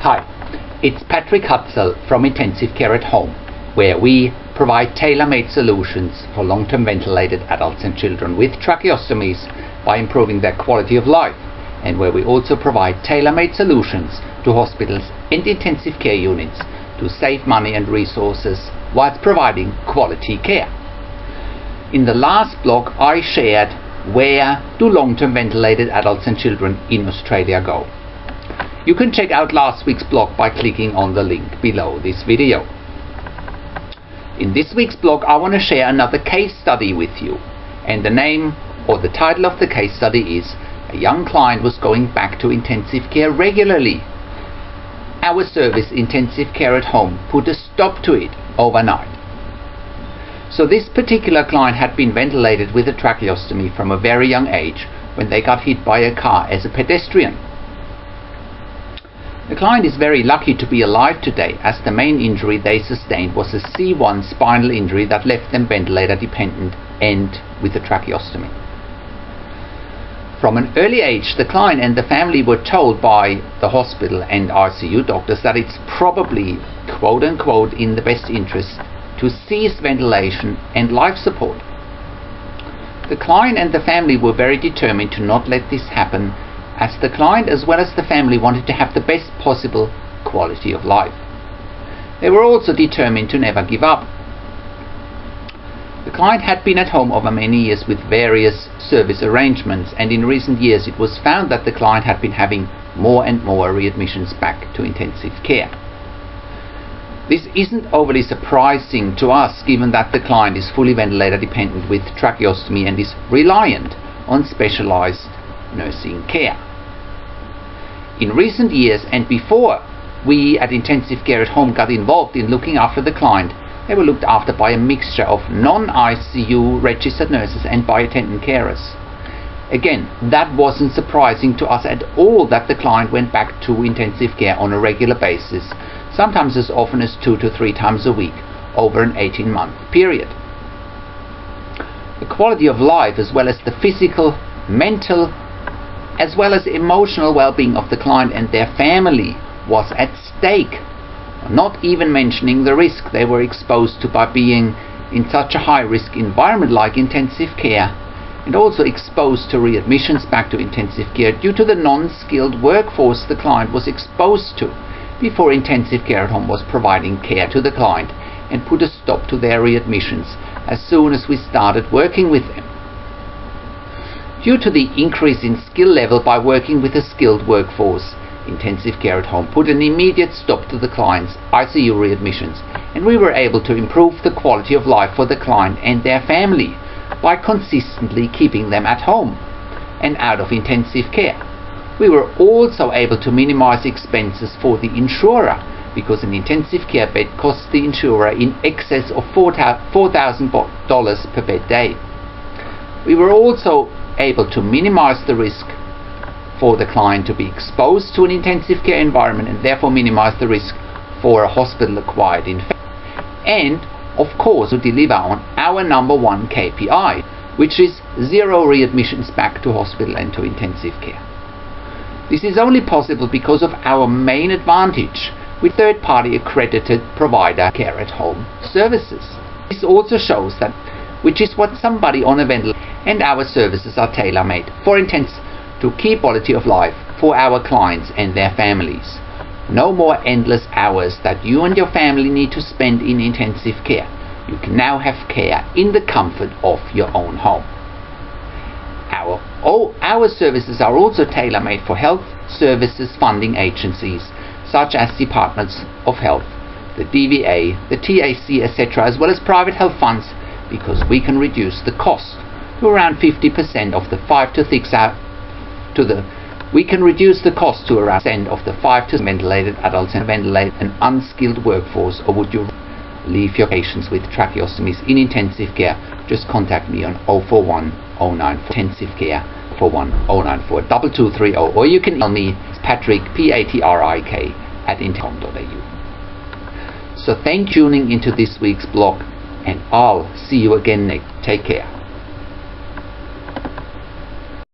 Hi, it's Patrick Hutzel from Intensive Care at Home, where we provide tailor-made solutions for long-term ventilated adults and children with tracheostomies by improving their quality of life, and where we also provide tailor-made solutions to hospitals and intensive care units to save money and resources whilst providing quality care. In the last blog I shared where do long-term ventilated adults and children in Australia go. You can check out last week's blog by clicking on the link below this video. In this week's blog I want to share another case study with you, and the name or the title of the case study is "A young client was going back to intensive care regularly. Our service, Intensive Care at Home, put a stop to it overnight." So this particular client had been ventilated with a tracheostomy from a very young age when they got hit by a car as a pedestrian. The client is very lucky to be alive today, as the main injury they sustained was a C1 spinal injury that left them ventilator dependent and with a tracheostomy. From an early age, the client and the family were told by the hospital and ICU doctors that it's probably, quote unquote, in the best interest to cease ventilation and life support. The client and the family were very determined to not let this happen, as the client as well as the family wanted to have the best possible quality of life. They were also determined to never give up. The client had been at home over many years with various service arrangements, and in recent years it was found that the client had been having more and more readmissions back to intensive care. This isn't overly surprising to us, given that the client is fully ventilator dependent with tracheostomy and is reliant on specialized nursing care. In recent years, and before we at Intensive Care at Home got involved in looking after the client, they were looked after by a mixture of non-ICU registered nurses and by-attendant carers. Again, that wasn't surprising to us at all that the client went back to intensive care on a regular basis, sometimes as often as 2 to 3 times a week over an 18-month period. The quality of life, as well as the physical, mental, as well as emotional well-being of the client and their family was at stake, not even mentioning the risk they were exposed to by being in such a high-risk environment like intensive care, and also exposed to readmissions back to intensive care due to the non-skilled workforce the client was exposed to before Intensive Care at Home was providing care to the client and put a stop to their readmissions as soon as we started working with them. Due to the increase in skill level by working with a skilled workforce, Intensive Care at Home put an immediate stop to the client's ICU readmissions, and we were able to improve the quality of life for the client and their family by consistently keeping them at home and out of intensive care. We were also able to minimize expenses for the insurer, because an intensive care bed costs the insurer in excess of $4,000 per bed day. We were also able to minimize the risk for the client to be exposed to an intensive care environment and therefore minimize the risk for a hospital-acquired infection. And, of course, to deliver on our number one KPI, which is 0 readmissions back to hospital and to intensive care. This is only possible because of our main advantage with third-party accredited provider Care at Home services. This also shows that which is what somebody on a ventilator, and our services are tailor-made for intensive to keep quality of life for our clients and their families. No more endless hours that you and your family need to spend in intensive care. You can now have care in the comfort of your own home. Our services are also tailor-made for health services funding agencies such as Departments of Health, the DVA, the TAC, etc., as well as private health funds, because we can reduce the cost to around 50% of the 5 to 6 hour we can reduce the cost to around 10% of the 5 to 6 ventilated adults and ventilate an unskilled workforce, or would you leave your patients with tracheostomies in intensive care? Just contact me on 041 094 intensive care 41 094 2230, or you can email me Patrick Patrik @intcom.au. So thank you for tuning into this week's blog, and I'll see you again next. Take care.